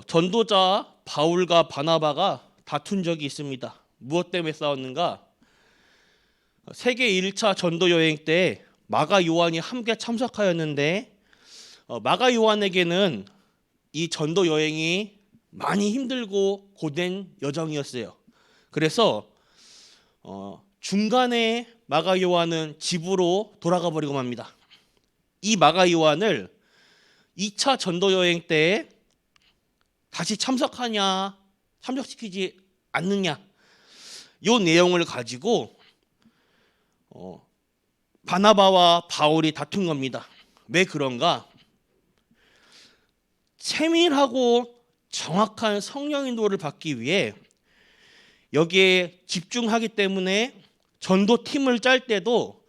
전도자 바울과 바나바가 다툰 적이 있습니다. 무엇 때문에 싸웠는가? 세계 1차 전도 여행 때 마가 요한이 함께 참석하였는데 마가 요한에게는 이 전도 여행이 많이 힘들고 고된 여정이었어요. 그래서 중간에 마가 요한은 집으로 돌아가 버리고 맙니다. 이 마가 요한을 2차 전도 여행 때 다시 참석하냐 참석시키지 않느냐 이 내용을 가지고 바나바와 바울이 다툰 겁니다. 왜 그런가? 세밀하고 정확한 성령 인도를 받기 위해 여기에 집중하기 때문에 전도팀을 짤 때도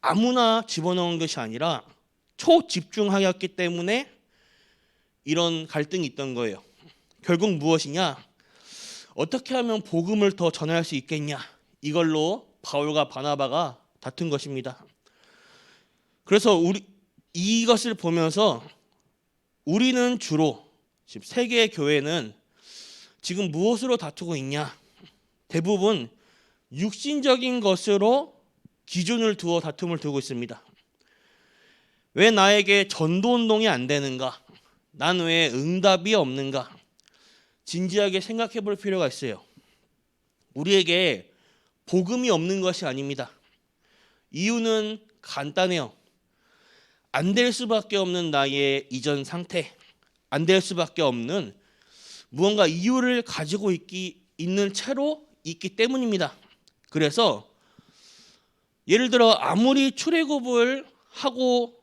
아무나 집어넣은 것이 아니라 초집중하였기 때문에 이런 갈등이 있던 거예요. 결국 무엇이냐? 어떻게 하면 복음을 더 전할 수 있겠냐? 이걸로 바울과 바나바가 다툰 것입니다. 그래서 이것을 보면서 우리는 주로 지금 세계 교회는 지금 무엇으로 다투고 있냐? 대부분 육신적인 것으로 기준을 두어 다툼을 두고 있습니다. 왜 나에게 전도운동이 안 되는가? 난 왜 응답이 없는가? 진지하게 생각해 볼 필요가 있어요. 우리에게 복음이 없는 것이 아닙니다. 이유는 간단해요. 안 될 수밖에 없는 나의 이전 상태, 안 될 수밖에 없는 무언가 이유를 가지고 있는 채로 있기 때문입니다. 그래서 예를 들어 아무리 출애굽을 하고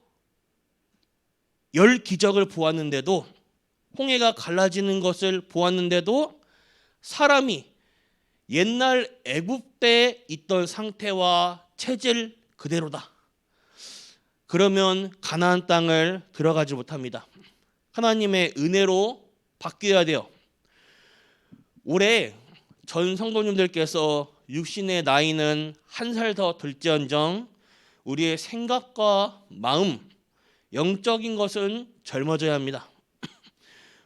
10기적을 보았는데도 홍해가 갈라지는 것을 보았는데도 사람이 옛날 애굽 때 있던 상태와 체질 그대로다. 그러면 가나안 땅을 들어가지 못합니다. 하나님의 은혜로 바뀌어야 돼요. 올해 전 성도님들께서 육신의 나이는 1살 더 들지언정 우리의 생각과 마음, 영적인 것은 젊어져야 합니다.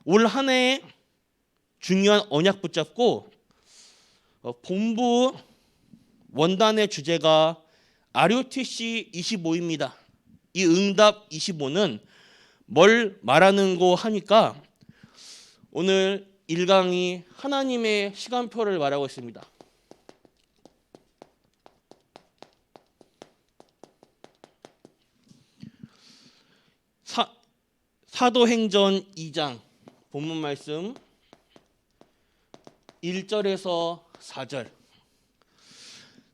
올 한 해 중요한 언약 붙잡고 본부 원단의 주제가 RUTC 25입니다. 이 응답 25는 뭘 말하는 거 하니까 오늘 1강이 하나님의 시간표를 말하고 있습니다. 사도행전 2장 본문 말씀 1절에서 4절.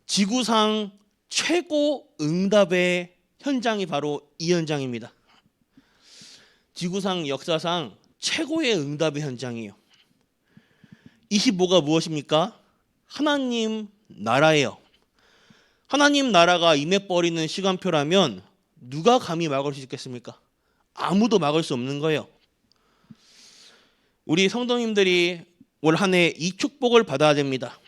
지구상 최고 응답의 현장이 바로 이 현장입니다. 지구상 역사상 최고의 응답의 현장이에요. 25가 무엇입니까? 하나님 나라예요. 하나님 나라가 임해버리는 시간표라면 누가 감히 막을 수 있겠습니까? 아무도 막을 수 없는 거예요. 우리 성도님들이 올 한 해 이 축복을 받아야 됩니다.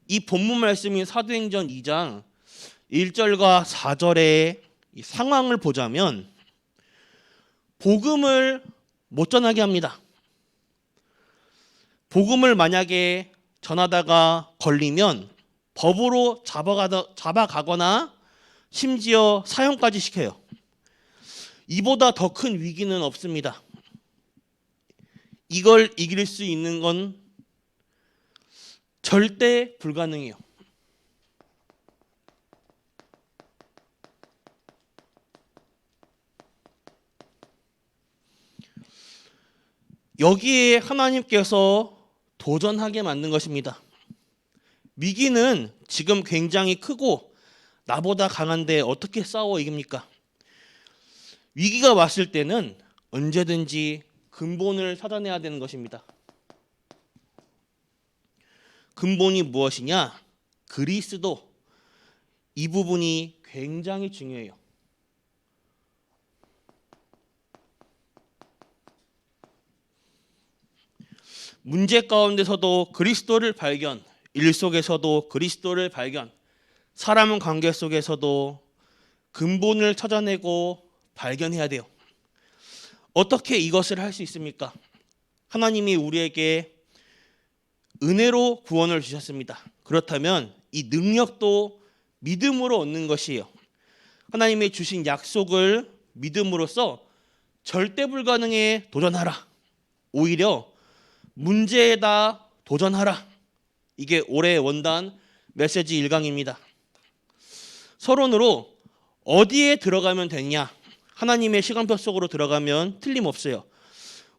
이 본문 말씀인 사도행전 2장 1절과 4절의 이 상황을 보자면 복음을 못 전하게 합니다. 복음을 만약에 전하다가 걸리면 법으로 잡아가거나 심지어 사형까지 시켜요. 이보다 더 큰 위기는 없습니다. 이걸 이길 수 있는 건 절대 불가능해요. 여기에 하나님께서 도전하게 만든 것입니다. 위기는 지금 굉장히 크고 나보다 강한데 어떻게 싸워 이깁니까? 위기가 왔을 때는 언제든지 근본을 찾아내야 되는 것입니다. 근본이 무엇이냐? 그리스도. 이 부분이 굉장히 중요해요. 문제 가운데서도 그리스도를 발견, 일 속에서도 그리스도를 발견, 사람 관계 속에서도 근본을 찾아내고 발견해야 돼요. 어떻게 이것을 할 수 있습니까? 하나님이 우리에게 은혜로 구원을 주셨습니다. 그렇다면 이 능력도 믿음으로 얻는 것이에요. 하나님의 주신 약속을 믿음으로써 절대 불가능에 도전하라. 오히려 문제에다 도전하라. 이게 올해 원단 메시지 1강입니다. 서론으로 어디에 들어가면 되냐? 하나님의 시간표 속으로 들어가면 틀림없어요.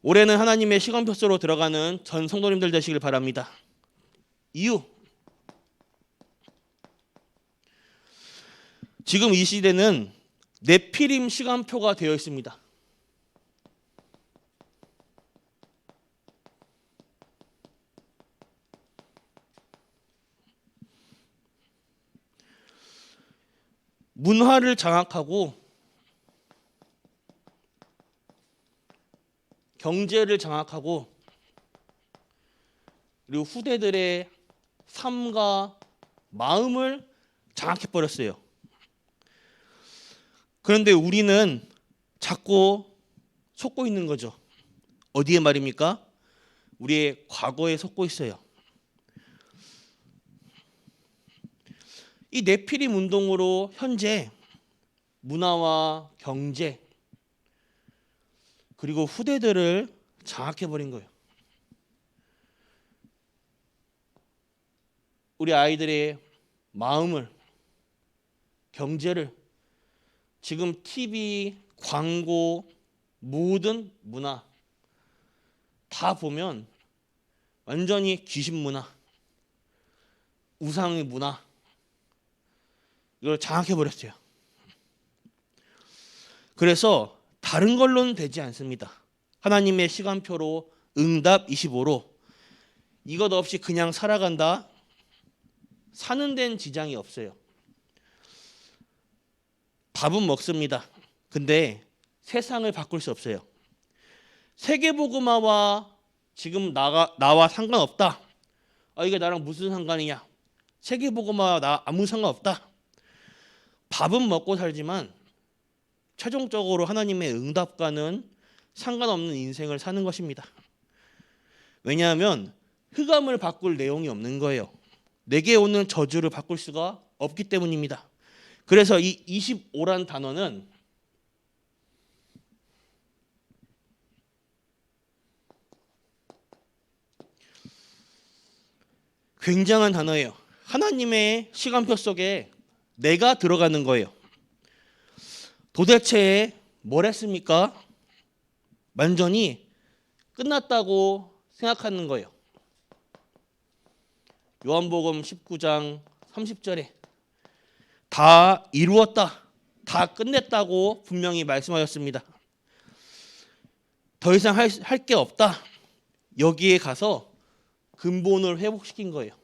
올해는 하나님의 시간표 속으로 들어가는 전 성도님들 되시길 바랍니다. 이유, 지금 이 시대는 네피림 시간표가 되어 있습니다. 문화를 장악하고 경제를 장악하고 그리고 후대들의 삶과 마음을 장악해버렸어요. 그런데 우리는 자꾸 속고 있는 거죠. 어디에 말입니까? 우리의 과거에 속고 있어요. 이 네피림 운동으로 현재 문화와 경제 그리고 후대들을 장악해버린 거예요. 우리 아이들의 마음을, 경제를 지금 TV, 광고, 모든 문화 다 보면 완전히 귀신 문화, 우상의 문화 이걸 장악해버렸어요. 그래서 다른 걸로는 되지 않습니다. 하나님의 시간표로 응답 25로 이것 없이 그냥 살아간다. 사는 데는 지장이 없어요. 밥은 먹습니다. 근데 세상을 바꿀 수 없어요. 세계복음화와 지금 나와 상관없다. 이게 나랑 무슨 상관이냐. 세계복음화와 나 아무 상관없다. 밥은 먹고 살지만 최종적으로 하나님의 응답과는 상관없는 인생을 사는 것입니다. 왜냐하면 흑암을 바꿀 내용이 없는 거예요. 내게 오는 저주를 바꿀 수가 없기 때문입니다. 그래서 이 25란 단어는 굉장한 단어예요. 하나님의 시간표 속에 내가 들어가는 거예요. 도대체 뭘 했습니까? 완전히 끝났다고 생각하는 거예요. 요한복음 19장 30절에 다 이루었다, 다 끝냈다고 분명히 말씀하셨습니다. 더 이상 할 게 없다. 여기에 가서 근본을 회복시킨 거예요.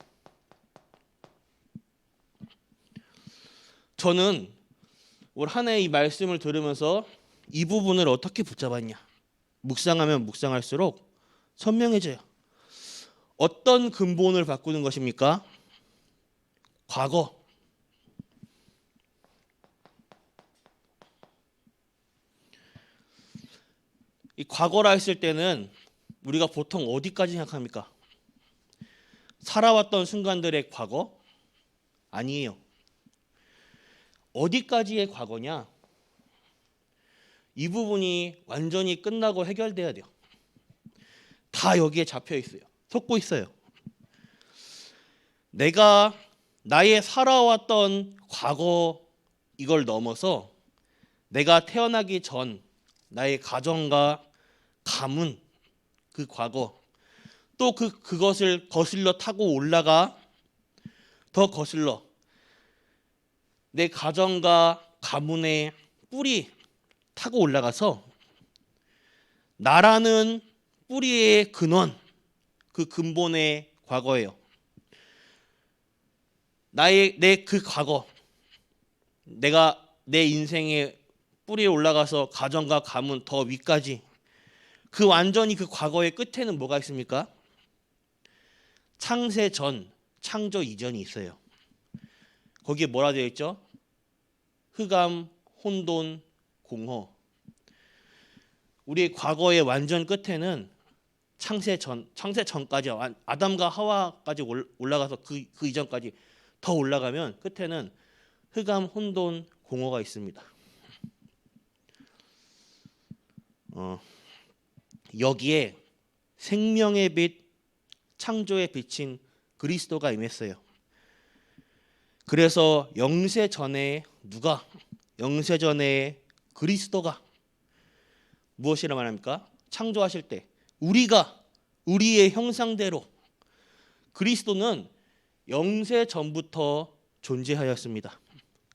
저는 올 한 해 이 말씀을 들으면서 이 부분을 어떻게 붙잡았냐. 묵상하면 묵상할수록 선명해져요. 어떤 근본을 바꾸는 것입니까? 과거. 이 과거라 했을 때는 우리가 보통 어디까지 생각합니까? 살아왔던 순간들의 과거? 아니에요. 어디까지의 과거냐? 이 부분이 완전히 끝나고 해결돼야 돼요. 다 여기에 잡혀 있어요. 속고 있어요. 내가 나의 살아왔던 과거 이걸 넘어서 내가 태어나기 전 나의 가정과 가문 그 과거 또 그것을 거슬러 타고 올라가 더 거슬러 내 가정과 가문의 뿌리 타고 올라가서 나라는 뿌리의 근원 그 근본의 과거예요. 내 그 과거 내가 내 인생의 뿌리에 올라가서 가정과 가문 더 위까지 그 완전히 그 과거의 끝에는 뭐가 있습니까? 창세 전, 창조 이전이 있어요. 거기에 뭐라 되어 있죠? 흑암, 혼돈, 공허. 우리의 과거의 완전 끝에는 창세 전까지 아담과 하와까지 올라가서 그 이전까지 더 올라가면 끝에는 흑암, 혼돈, 공허가 있습니다. 여기에 생명의 빛, 창조의 빛인 그리스도가 임했어요. 그래서 영세 전에 영세 전에 그리스도가 무엇이라 말합니까? 창조하실 때 우리의 형상대로 그리스도는 영세 전부터 존재하였습니다.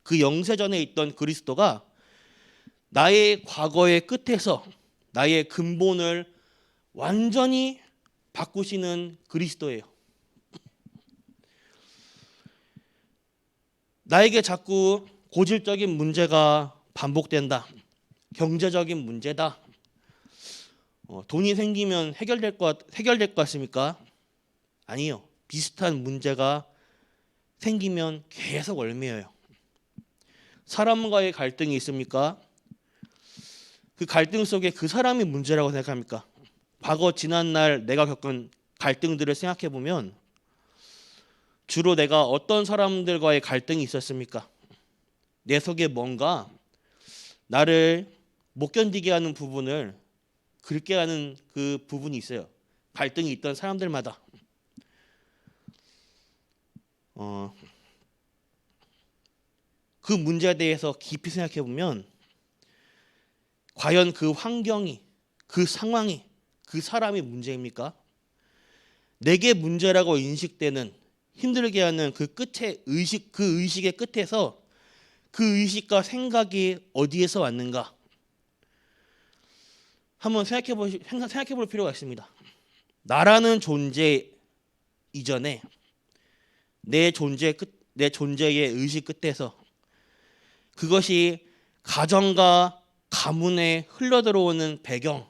그 영세 전에 있던 그리스도가 나의 과거의 끝에서 나의 근본을 완전히 바꾸시는 그리스도예요. 나에게 자꾸 고질적인 문제가 반복된다. 경제적인 문제다. 돈이 생기면 해결될 것 같습니까? 아니요. 비슷한 문제가 생기면 계속 얽매여요. 사람과의 갈등이 있습니까? 그 갈등 속에 그 사람이 문제라고 생각합니까? 과거 지난날 내가 겪은 갈등들을 생각해 보면 주로 내가 어떤 사람들과의 갈등이 있었습니까? 내 속에 뭔가 나를 못 견디게 하는 부분을 긁게 하는 그 부분이 있어요. 갈등이 있던 사람들마다. 그 문제에 대해서 깊이 생각해 보면 과연 그 환경이, 그 상황이, 그 사람이 문제입니까? 내게 문제라고 인식되는 힘들게 하는 그 의식의 끝에서 그 의식과 생각이 어디에서 왔는가? 한번 생각해 볼 필요가 있습니다. 나라는 존재 이전에 내 존재의 의식 끝에서 그것이 가정과 가문에 흘러들어오는 배경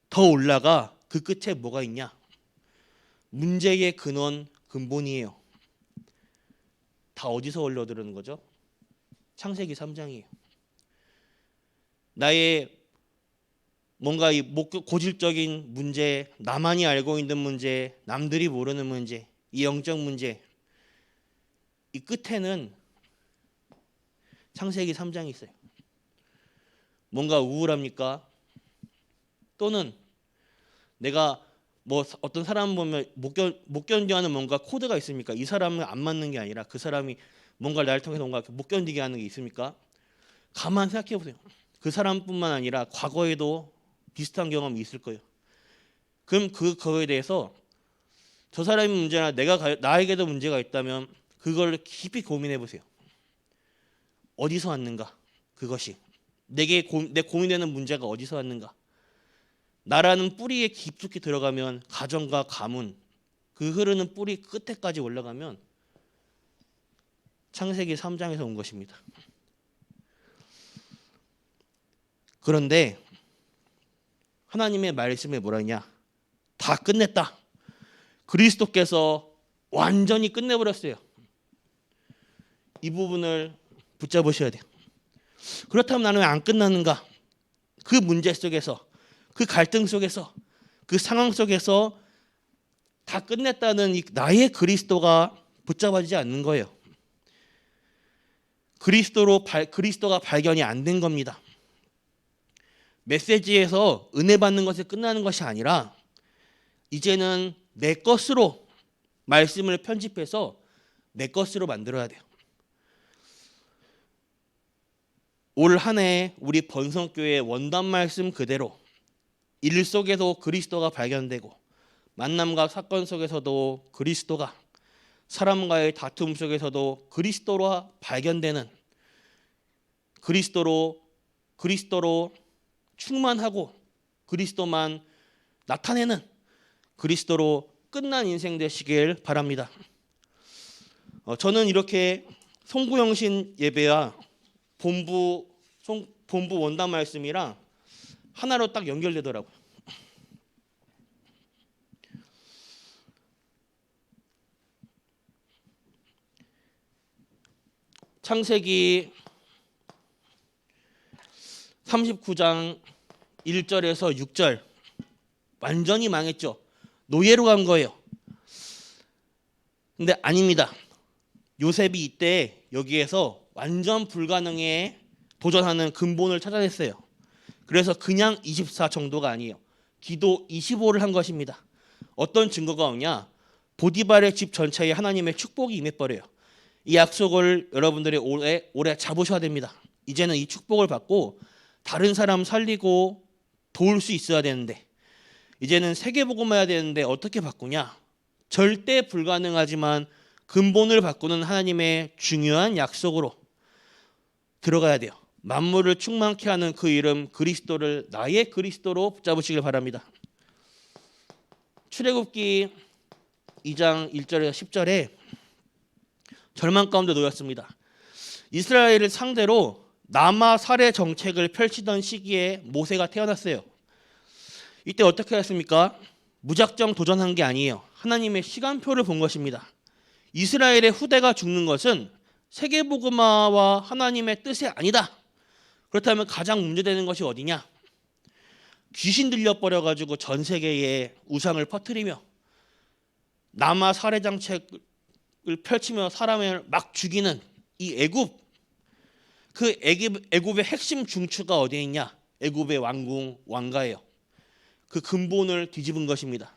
더 올라가 그 끝에 뭐가 있냐? 문제의 근본이에요. 다 어디서 흘러들어오는 거죠? 창세기 3장이에요. 나의 뭔가 이 고질적인 문제, 나만이 알고 있는 문제, 남들이 모르는 문제, 이 영적 문제, 이 끝에는 창세기 3장이 있어요. 뭔가 우울합니까? 또는 내가 어떤 사람 보면 못 견뎌하는 뭔가 코드가 있습니까? 이 사람은 안 맞는 게 아니라 그 사람이 뭔가 나를 통해서 뭔가 못 견디게 하는 게 있습니까? 가만 생각해 보세요. 그 사람뿐만 아니라 과거에도 비슷한 경험이 있을 거예요. 그럼 그거에 대해서 저 사람이 문제나 나에게도 문제가 있다면 그걸 깊이 고민해 보세요. 어디서 왔는가? 그것이 내 고민되는 문제가 어디서 왔는가? 나라는 뿌리에 깊숙이 들어가면 가정과 가문 그 흐르는 뿌리 끝에까지 올라가면 창세기 3장에서 온 것입니다. 그런데 하나님의 말씀에 뭐라 했냐? 다 끝냈다. 그리스도께서 완전히 끝내버렸어요. 이 부분을 붙잡으셔야 돼요. 그렇다면 나는 왜 안 끝나는가? 그 문제 속에서, 그 갈등 속에서, 그 상황 속에서 다 끝냈다는 나의 그리스도가 붙잡아지지 않는 거예요. 그리스도가 발견이 안 된 겁니다. 메시지에서 은혜 받는 것이 끝나는 것이 아니라 이제는 내 것으로 말씀을 편집해서 내 것으로 만들어야 돼요. 올 한 해 우리 번성교회 원단 말씀 그대로 일 속에서 그리스도가 발견되고 만남과 사건 속에서도 그리스도가 사람과의 다툼 속에서도 그리스도로 발견되는 그리스도로 충만하고 그리스도만 나타내는 그리스도로 끝난 인생 되시길 바랍니다. 저는 이렇게 송구영신 예배와 본부 원단 말씀이랑 하나로 딱 연결되더라고요. 창세기 39장 1절에서 6절 완전히 망했죠. 노예로 간 거예요. 근데 아닙니다. 요셉이 이때 여기에서 완전 불가능에 도전하는 근본을 찾아냈어요. 그래서 그냥 24 정도가 아니에요. 기도 25를 한 것입니다. 어떤 증거가 오냐? 보디발의 집 전체에 하나님의 축복이 임해버려요. 이 약속을 여러분들이 오래 잡으셔야 됩니다. 이제는 이 축복을 받고 다른 사람 살리고 도울 수 있어야 되는데, 이제는 세계복음해야 되는데 어떻게 바꾸냐? 절대 불가능하지만 근본을 바꾸는 하나님의 중요한 약속으로 들어가야 돼요. 만물을 충만케 하는 그 이름 그리스도를 나의 그리스도로 붙잡으시길 바랍니다. 출애굽기 2장 1절에서 10절에 절망 가운데 놓였습니다. 이스라엘을 상대로 남아 살해 정책을 펼치던 시기에 모세가 태어났어요. 이때 어떻게 했습니까? 무작정 도전한 게 아니에요. 하나님의 시간표를 본 것입니다. 이스라엘의 후대가 죽는 것은 세계복음화와 하나님의 뜻이 아니다. 그렇다면 가장 문제되는 것이 어디냐? 귀신 들려버려가지고 전 세계에 우상을 퍼뜨리며 남아 살해 정책을 펼치며 사람을 막 죽이는 이 애굽, 그 애굽의 핵심 중추가 어디에 있냐? 애굽의 왕궁 왕가예요. 그 근본을 뒤집은 것입니다.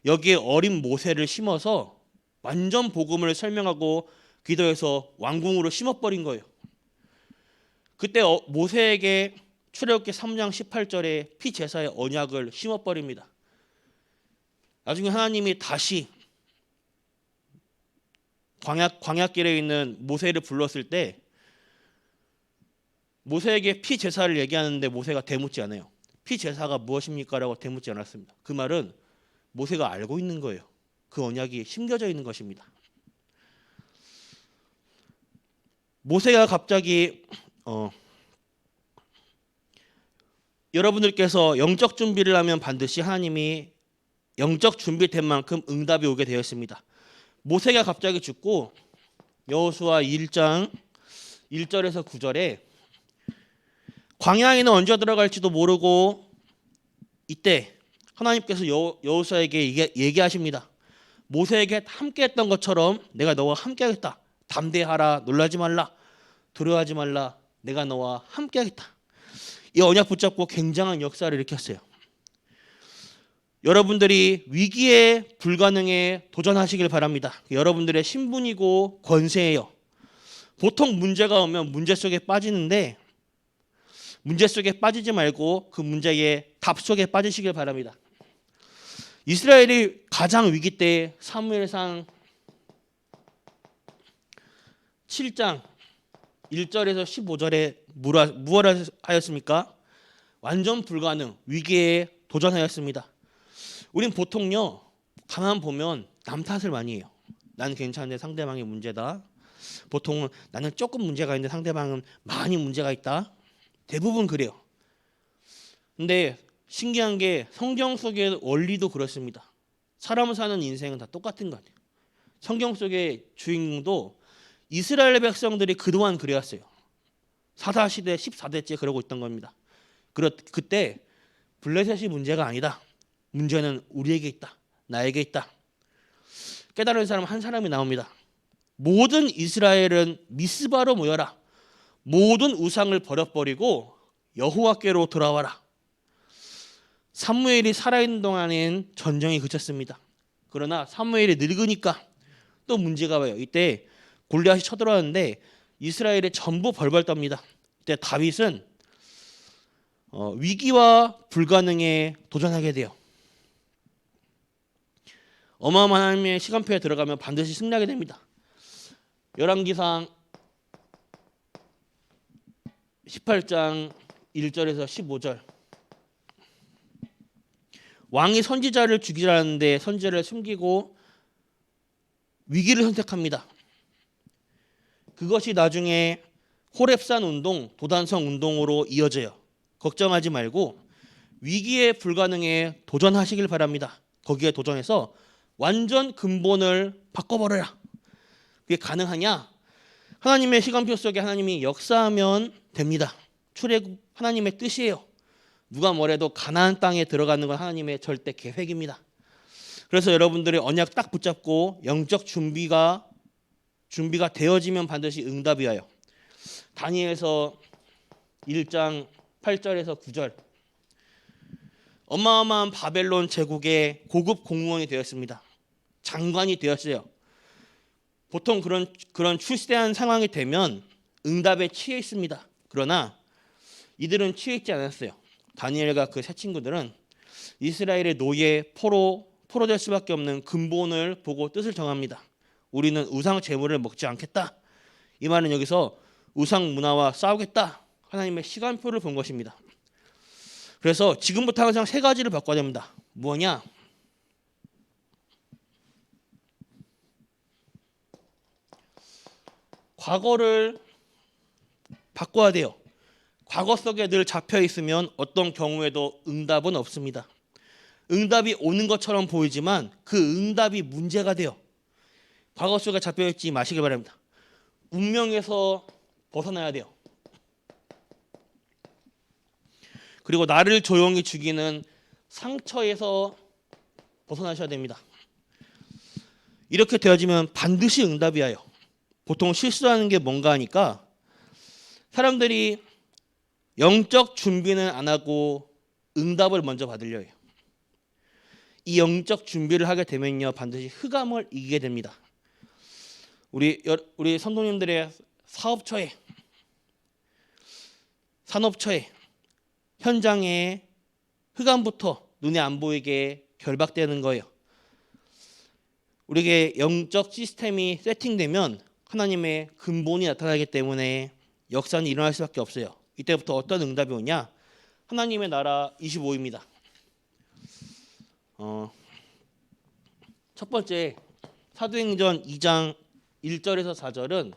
여기에 어린 모세를 심어서 완전 복음을 설명하고 기도해서 왕궁으로 심어버린 거예요. 그때 모세에게 출애굽기 3장 18절에 피제사의 언약을 심어버립니다. 나중에 하나님이 다시 광야길에 있는 모세를 불렀을 때 모세에게 피제사를 얘기하는데 모세가 대묻지 않아요. 피제사가 무엇입니까? 라고 대묻지 않았습니다. 그 말은 모세가 알고 있는 거예요. 그 언약이 심겨져 있는 것입니다. 모세가 갑자기 여러분들께서 영적 준비를 하면 반드시 하나님이 영적 준비된 만큼 응답이 오게 되어 있습니다. 모세가 갑자기 죽고 여호수아 1장 1절에서 9절에 광야에는 언제 들어갈지도 모르고 이때 하나님께서 여호수아에게 얘기하십니다. 모세에게 함께했던 것처럼 내가 너와 함께하겠다. 담대하라, 놀라지 말라, 두려워하지 말라, 내가 너와 함께하겠다. 이 언약 붙잡고 굉장한 역사를 일으켰어요. 여러분들이 위기에 불가능에 도전하시길 바랍니다. 여러분들의 신분이고 권세예요. 보통 문제가 오면 문제 속에 빠지는데 문제 속에 빠지지 말고 그 문제의 답 속에 빠지시길 바랍니다. 이스라엘이 가장 위기 때 사무엘상 7장 1절에서 15절에 무엇을 하였습니까? 완전 불가능, 위기에 도전하였습니다. 우린 보통요, 가만 보면 남 탓을 많이 해요. 나는 괜찮은데 상대방이 문제다. 보통은 나는 조금 문제가 있는데 상대방은 많이 문제가 있다. 대부분 그래요. 근데 신기한 게 성경 속의 원리도 그렇습니다. 사람 사는 인생은 다 똑같은 거 같아요. 성경 속의 주인공도 이스라엘 백성들이 그동안 그래왔어요. 사사시대 14대째 그러고 있던 겁니다. 그때 블레셋이 문제가 아니다. 문제는 우리에게 있다. 나에게 있다. 깨달은 사람 한 사람이 나옵니다. 모든 이스라엘은 미스바로 모여라. 모든 우상을 버려버리고 여호와께로 돌아와라. 사무엘이 살아있는 동안엔 전쟁이 그쳤습니다. 그러나 사무엘이 늙으니까 또 문제가 와요. 이때 골리앗이 쳐들어왔는데 이스라엘이 전부 벌벌 떱니다. 이때 다윗은 위기와 불가능에 도전하게 돼요. 어마어마한 하나님의 시간표에 들어가면 반드시 승리하게 됩니다. 열왕기상 18장 1절에서 15절. 왕이 선지자를 죽이라는데 선지자를 숨기고 위기를 선택합니다. 그것이 나중에 호렙산 운동, 도단성 운동으로 이어져요. 걱정하지 말고 위기에 불가능에 도전하시길 바랍니다. 거기에 도전해서 완전 근본을 바꿔버려라. 그게 가능하냐? 하나님의 시간표 속에 하나님이 역사하면 됩니다. 출애굽 하나님의 뜻이에요. 누가 뭐래도 가나안 땅에 들어가는 건 하나님의 절대 계획입니다. 그래서 여러분들이 언약 딱 붙잡고 영적 준비가 되어지면 반드시 응답이 와요. 다니엘서 1장 8절에서 9절. 어마어마한 바벨론 제국의 고급 공무원이 되었습니다. 장관이 되었어요. 보통 그런 출세한 상황이 되면 응답에 취해 있습니다. 그러나 이들은 취해 있지 않았어요. 다니엘과 그 세 친구들은 이스라엘의 노예 포로될 수밖에 없는 근본을 보고 뜻을 정합니다. 우리는 우상 제물을 먹지 않겠다. 이 말은 여기서 우상 문화와 싸우겠다. 하나님의 시간표를 본 것입니다. 그래서 지금부터 항상 세 가지를 바꿔야 됩니다. 뭐냐? 과거를 바꿔야 돼요. 과거 속에 늘 잡혀 있으면 어떤 경우에도 응답은 없습니다. 응답이 오는 것처럼 보이지만 그 응답이 문제가 돼요. 과거 속에 잡혀 있지 마시길 바랍니다. 운명에서 벗어나야 돼요. 그리고 나를 조용히 죽이는 상처에서 벗어나셔야 됩니다. 이렇게 되어지면 반드시 응답이 와요. 보통 실수하는 게 뭔가 하니까 사람들이 영적 준비는 안 하고 응답을 먼저 받으려 해요. 이 영적 준비를 하게 되면요 반드시 흑암을 이기게 됩니다. 우리 성도님들의 사업처에, 산업처에, 현장에 흑암부터 눈에 안 보이게 결박되는 거예요. 우리에게 영적 시스템이 세팅되면 하나님의 근본이 나타나기 때문에 역사는 일어날 수밖에 없어요. 이때부터 어떤 응답이 오냐? 하나님의 나라 25입니다. 첫 번째 사도행전 2장 1절에서 4절은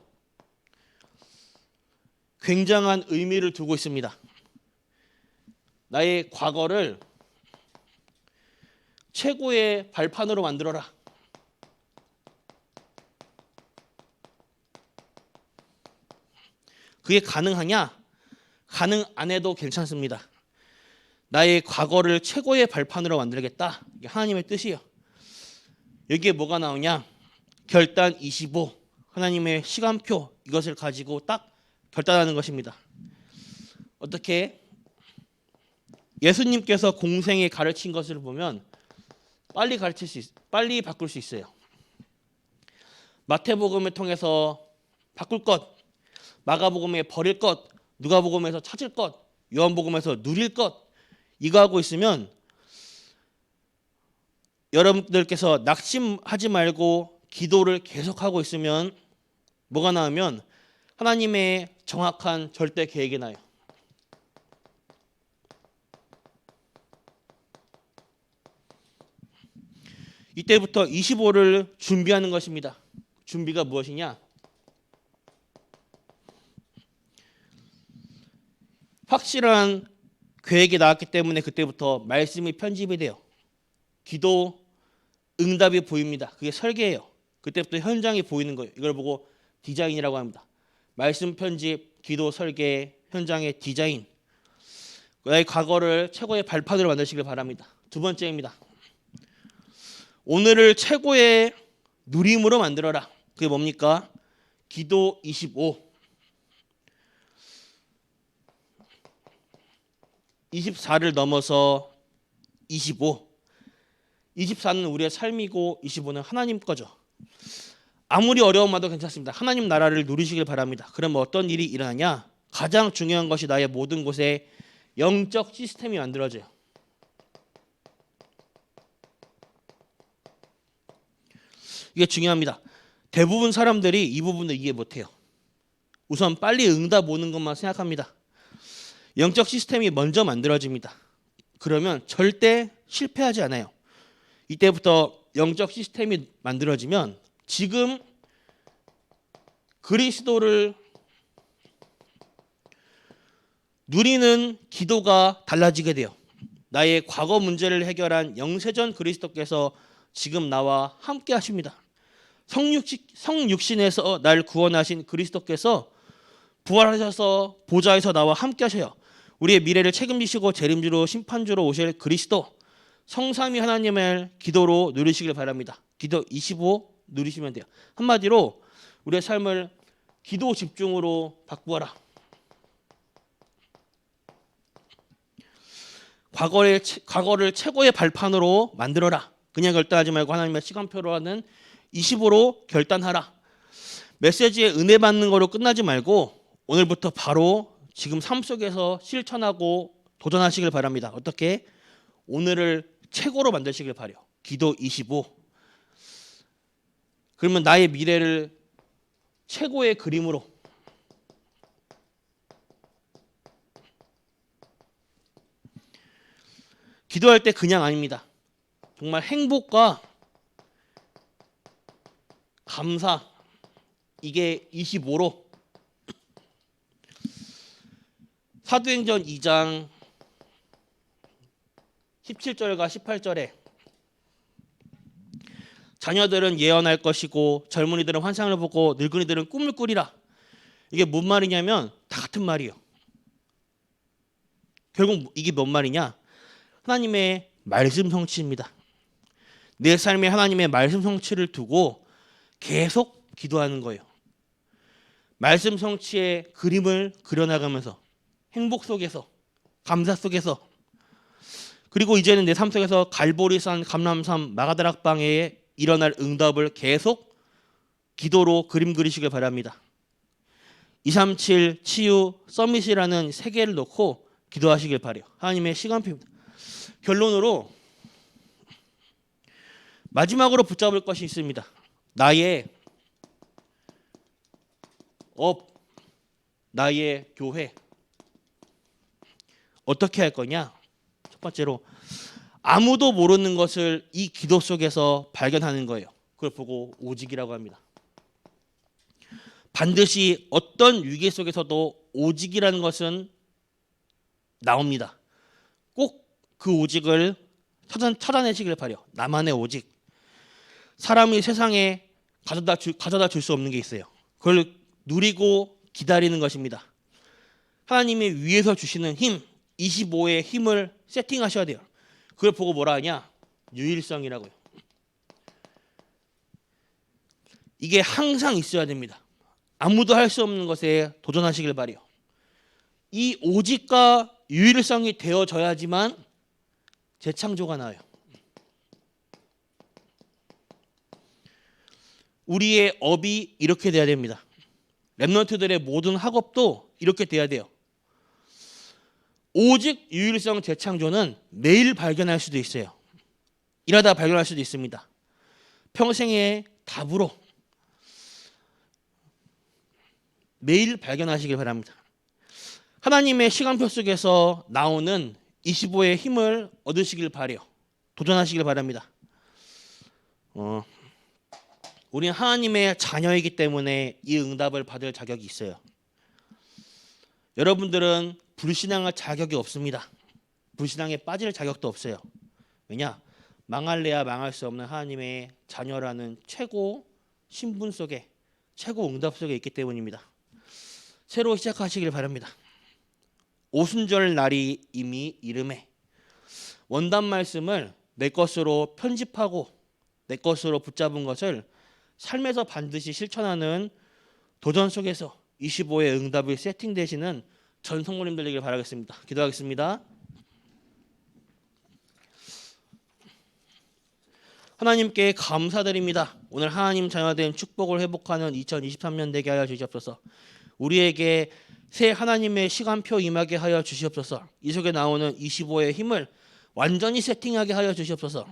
굉장한 의미를 두고 있습니다. 나의 과거를 최고의 발판으로 만들어라. 그게 가능하냐? 가능 안 해도 괜찮습니다. 나의 과거를 최고의 발판으로 만들겠다. 이게 하나님의 뜻이에요. 여기에 뭐가 나오냐? 결단 25. 하나님의 시간표 이것을 가지고 딱 결단하는 것입니다. 어떻게? 예수님께서 공생에 가르친 것을 보면 빨리 바꿀 수 있어요. 마태복음을 통해서 바꿀 것, 마가복음에 버릴 것, 누가복음에서 찾을 것, 요한복음에서 누릴 것, 이거 하고 있으면 여러분들께서 낙심하지 말고 기도를 계속하고 있으면 뭐가 나오면 하나님의 정확한 절대 계획이 나요. 이때부터 25를 준비하는 것입니다. 준비가 무엇이냐? 확실한 계획이 나왔기 때문에 그때부터 말씀이 편집이 돼요. 기도 응답이 보입니다. 그게 설계예요. 그때부터 현장이 보이는 거예요. 이걸 보고 디자인이라고 합니다. 말씀 편집, 기도 설계, 현장의 디자인. 나의 과거를 최고의 발판으로 만드시길 바랍니다. 두 번째입니다. 오늘을 최고의 누림으로 만들어라. 그게 뭡니까? 기도 25. 24를 넘어서 25. 24는 우리의 삶이고 25는 하나님 거죠. 아무리 어려운 말도 괜찮습니다. 하나님 나라를 누리시길 바랍니다. 그러면 어떤 일이 일어나냐? 가장 중요한 것이 나의 모든 곳에 영적 시스템이 만들어져요. 이게 중요합니다. 대부분 사람들이 이 부분을 이해 못해요. 우선 빨리 응답 오는 것만 생각합니다. 영적 시스템이 먼저 만들어집니다. 그러면 절대 실패하지 않아요. 이때부터 영적 시스템이 만들어지면 지금 그리스도를 누리는 기도가 달라지게 돼요. 나의 과거 문제를 해결한 영세전 그리스도께서 지금 나와 함께 하십니다. 성육신에서 날 구원하신 그리스도께서 부활하셔서 보좌에서 나와 함께 하셔요. 우리의 미래를 책임지시고 재림주로 심판주로 오실 그리스도 성삼위 하나님을 기도로 누리시길 바랍니다. 기도 25 누리시면 돼요. 한마디로 우리의 삶을 기도 집중으로 바꾸어라. 과거를 최고의 발판으로 만들어라. 그냥 결단하지 말고 하나님의 시간표로 하는 25로 결단하라. 메시지에 은혜 받는 거로 끝나지 말고 오늘부터 바로 지금 삶 속에서 실천하고 도전하시길 바랍니다. 어떻게? 오늘을 최고로 만드시길 바라요. 기도 25. 그러면 나의 미래를 최고의 그림으로 기도할 때 그냥 아닙니다. 정말 행복과 감사 이게 25로 사도행전 2장 17절과 18절에 자녀들은 예언할 것이고 젊은이들은 환상을 보고 늙은이들은 꿈을 꾸리라. 이게 뭔 말이냐면 다 같은 말이에요. 결국 이게 뭔 말이냐? 하나님의 말씀 성취입니다. 내 삶에 하나님의 말씀 성취를 두고 계속 기도하는 거예요. 말씀 성취의 그림을 그려나가면서 행복 속에서 감사 속에서 그리고 이제는 내 삶 속에서 갈보리산, 감람산, 마가다락방에 일어날 응답을 계속 기도로 그림 그리시길 바랍니다. 237 치유 서밋이라는 세 개를 놓고 기도하시길 바라요. 하나님의 시간표입니다. 결론으로 마지막으로 붙잡을 것이 있습니다. 나의 업, 나의 교회 어떻게 할 거냐? 첫 번째로 아무도 모르는 것을 이 기도 속에서 발견하는 거예요. 그걸 보고 오직이라고 합니다. 반드시 어떤 위기 속에서도 오직이라는 것은 나옵니다. 꼭 그 오직을 찾아내시길 바라요. 나만의 오직. 사람이 세상에 가져다 줄 수 없는 게 있어요. 그걸 누리고 기다리는 것입니다. 하나님이 위에서 주시는 힘, 25의 힘을 세팅하셔야 돼요. 그걸 보고 뭐라 하냐? 유일성이라고요. 이게 항상 있어야 됩니다. 아무도 할 수 없는 것에 도전하시길 바라요. 이 오직과 유일성이 되어져야지만 재창조가 나와요. 우리의 업이 이렇게 돼야 됩니다. 랩런트들의 모든 학업도 이렇게 돼야 돼요. 오직 유일성 재창조는 매일 발견할 수도 있어요. 일하다 발견할 수도 있습니다. 평생의 답으로 매일 발견하시길 바랍니다. 하나님의 시간표 속에서 나오는 25의 힘을 얻으시길 바라요. 도전하시길 바랍니다. 우리는 하나님의 자녀이기 때문에 이 응답을 받을 자격이 있어요. 여러분들은 불신앙할 자격이 없습니다. 불신앙에 빠질 자격도 없어요. 왜냐? 망할래야 망할 수 없는 하나님의 자녀라는 최고 신분 속에 최고 응답 속에 있기 때문입니다. 새로 시작하시길 바랍니다. 오순절 날이 이미 이름에 원단 말씀을 내 것으로 편집하고 내 것으로 붙잡은 것을 삶에서 반드시 실천하는 도전 속에서 25의 응답이 세팅되시는 전 성도님들 되길 바라겠습니다. 기도하겠습니다. 하나님께 감사드립니다. 오늘 하나님 자녀된 축복을 회복하는 2023년 되게 하여 주시옵소서. 우리에게 새 하나님의 시간표 임하게 하여 주시옵소서. 이 속에 나오는 25의 힘을 완전히 세팅하게 하여 주시옵소서.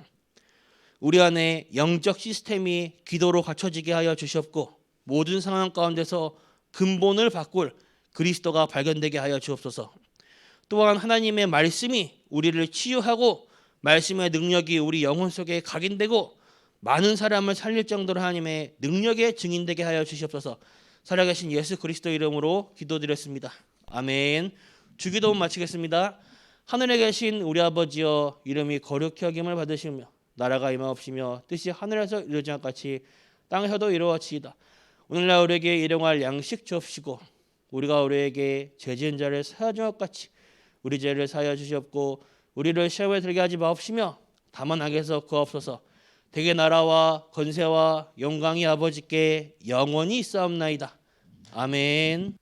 우리 안에 영적 시스템이 기도로 갖춰지게 하여 주시옵고 모든 상황 가운데서 근본을 바꿀 그리스도가 발견되게 하여 주옵소서. 또한 하나님의 말씀이 우리를 치유하고 말씀의 능력이 우리 영혼 속에 각인되고 많은 사람을 살릴 정도로 하나님의 능력에 증인되게 하여 주시옵소서. 살아계신 예수 그리스도 이름으로 기도드렸습니다. 아멘. 주기도 마치겠습니다. 하늘에 계신 우리 아버지여, 이름이 거룩히 여김을 받으시며 나라가 임하옵시며 뜻이 하늘에서 이루어진 것 같이 땅에서도 이루어지이다. 오늘날 우리에게 일용할 양식 주옵시고 우리가 우리에게 죄 지은 자를 사하는 것 같이 우리 죄를 사하여 주시옵고 우리를 시험에 들게 하지 마옵시며 다만 악에서 구하옵소서. 대개 나라와 권세와 영광이 아버지께 영원히 있사옵나이다. 아멘.